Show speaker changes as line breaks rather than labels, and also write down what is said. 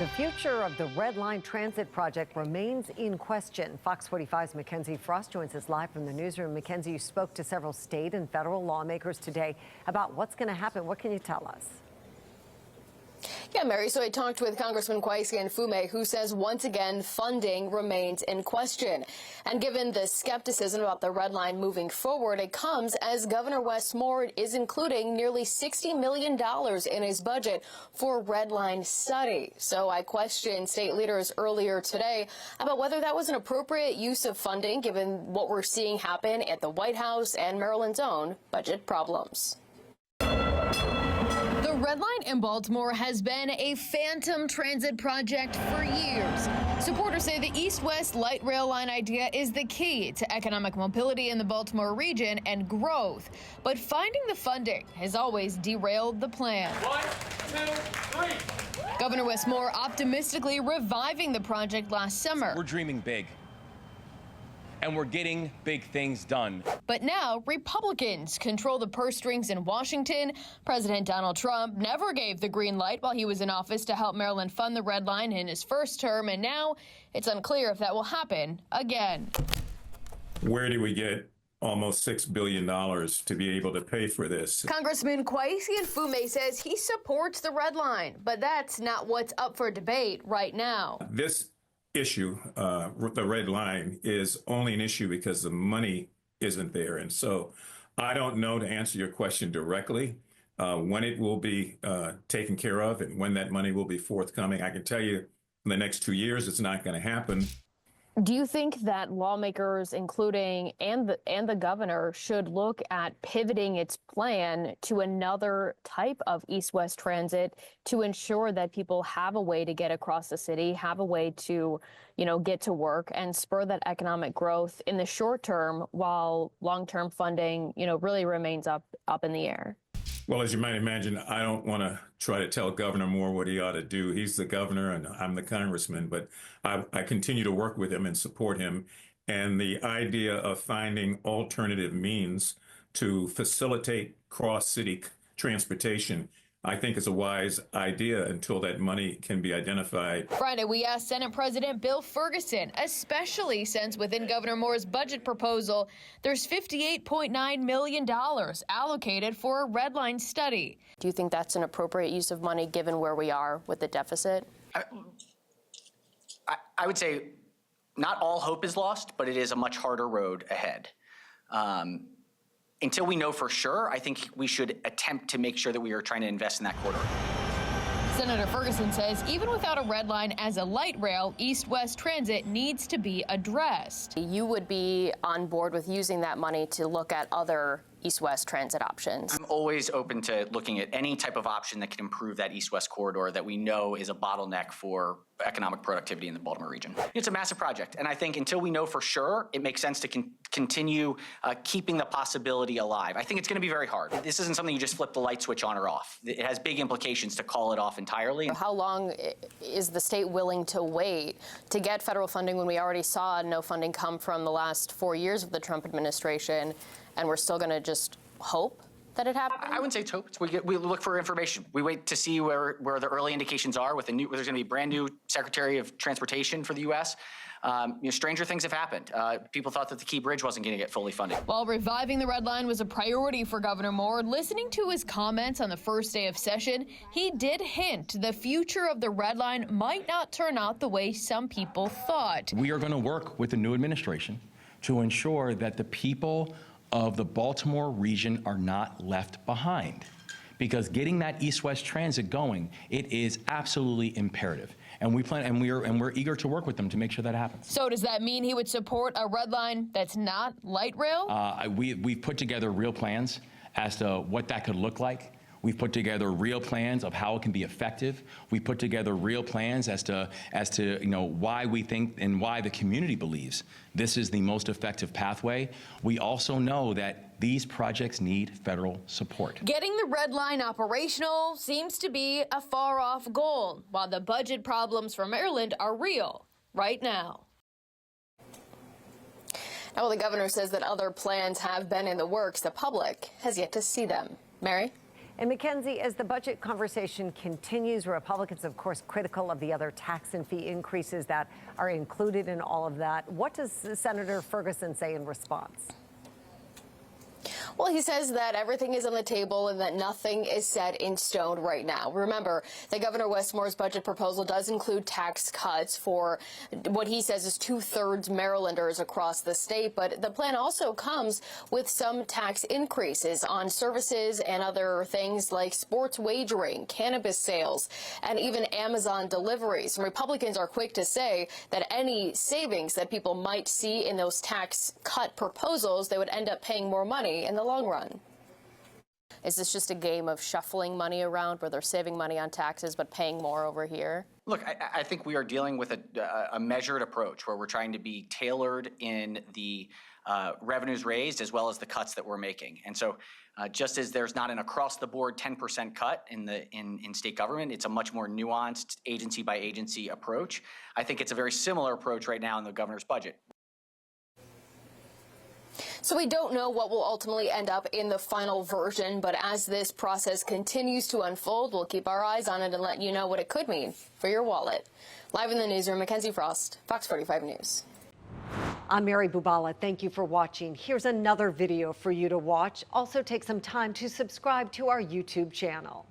The future of the Red Line Transit project remains in question. Fox 45's Mackenzie Frost joins us live from the newsroom. Mackenzie, you spoke to several state and federal lawmakers today about what's going to happen. What can you tell us?
Yeah, Mary, so I talked with Congressman Fume, who says once again funding remains in question. And given the skepticism about the Red Line moving forward, it comes as Governor Wes Moore is including nearly $60 million in his budget for Red Line study. So I questioned state leaders earlier today about whether that was an appropriate use of funding, given what we're seeing happen at the White House and Maryland's own budget problems. The Red Line in Baltimore has been a phantom transit project for years. Supporters say the east-west light rail line idea is the key to economic mobility in the Baltimore region and growth. But finding the funding has always derailed the plan. 1, 2, 3. Governor Wes Moore optimistically reviving the project last summer.
We're dreaming big. And we're getting big things done.
But now Republicans control the purse strings in Washington. President Donald Trump never gave the green light while he was in office to help Maryland fund the Red Line in his first term, and now it's unclear if that will happen again.
Where do we get almost $6 billion to be able to pay for this?
Congressman Fume says he supports the Red Line, but that's not what's up for debate right now.
This issue, the Red Line, is only an issue because the money isn't there. And so I don't know, to answer your question directly, when it will be taken care of and when that money will be forthcoming. I can tell you in the next 2 years, it's not going to happen.
Do you think that lawmakers, including and the governor, should look at pivoting its plan to another type of east-west transit to ensure that people have a way to get across the city, have a way to, get to work and spur that economic growth in the short term while long-term funding, really remains up in the air?
Well, as you might imagine, I don't want to try to tell Governor Moore what he ought to do. He's the governor and I'm the congressman, but I continue to work with him and support him. And the idea of finding alternative means to facilitate cross-city transportation, I think, is a wise idea until that money can be identified.
Friday, we asked Senate President Bill Ferguson, especially since within Governor Moore's budget proposal, there's $58.9 million allocated for a Red Line study. Do you think that's an appropriate use of money given where we are with the deficit?
I would say not all hope is lost, but it is a much harder road ahead. Until we know for sure, I think we should attempt to make sure that we are trying to invest in that corridor.
Senator Ferguson says even without a Red Line as a light rail, east-west transit needs to be addressed. You would be on board with using that money to look at other east-west transit options.
I'm always open to looking at any type of option that can improve that east-west corridor that we know is a bottleneck for economic productivity in the Baltimore region. It's a massive project, and I think until we know for sure, it makes sense to continue keeping the possibility alive. I think it's going to be very hard. This isn't something you just flip the light switch on or off. It has big implications to call it off entirely.
How long is the state willing to wait to get federal funding when we already saw no funding come from the last 4 years of the Trump administration, and we're still going to just hope that it happens?
I wouldn't say it's hope. We look for information. We wait to see where the early indications are. There's going to be a brand new Secretary of Transportation for the U.S. Stranger things have happened. People thought that the Key Bridge wasn't going to get fully funded.
While reviving the Red Line was a priority for Governor Moore, listening to his comments on the first day of session, he did hint the future of the Red Line might not turn out the way some people thought.
We are going to work with the new administration to ensure that the people of the Baltimore region are not left behind. Because getting that east-west transit going, it is absolutely imperative. And we're eager to work with them to make sure that happens.
So does that mean he would support a Red Line that's not light rail?
We've put together real plans as to what that could look like. We've put together real plans of how it can be effective. We put together real plans as to why we think and why the community believes this is the most effective pathway. We also know that these projects need federal support.
Getting the Red Line operational seems to be a far-off goal, while the budget problems for Maryland are real right now. Now, while the governor says that other plans have been in the works, the public has yet to see them. Mary?
And Mackenzie, as the budget conversation continues, Republicans, of course, critical of the other tax and fee increases that are included in all of that. What does Senator Ferguson say in response?
Well, he says that everything is on the table and that nothing is set in stone right now. Remember that Governor Wes Moore's budget proposal does include tax cuts for what he says is 2/3 Marylanders across the state. But the plan also comes with some tax increases on services and other things like sports wagering, cannabis sales, and even Amazon deliveries. And Republicans are quick to say that any savings that people might see in those tax cut proposals, they would end up paying more money in the long run. Is this just a game of shuffling money around where they're saving money on taxes but paying more over here?
Look, I think we are dealing with a measured approach where we're trying to be tailored in the revenues raised as well as the cuts that we're making. And so just as there's not an across-the-board 10% cut in state government, it's a much more nuanced agency-by-agency approach. I think it's a very similar approach right now in the governor's budget.
So we don't know what will ultimately end up in the final version, but as this process continues to unfold, we'll keep our eyes on it and let you know what it could mean for your wallet. Live in the newsroom, Mackenzie Frost, Fox 45 News.
I'm Mary Bubala. Thank you for watching. Here's another video for you to watch. Also take some time to subscribe to our YouTube channel.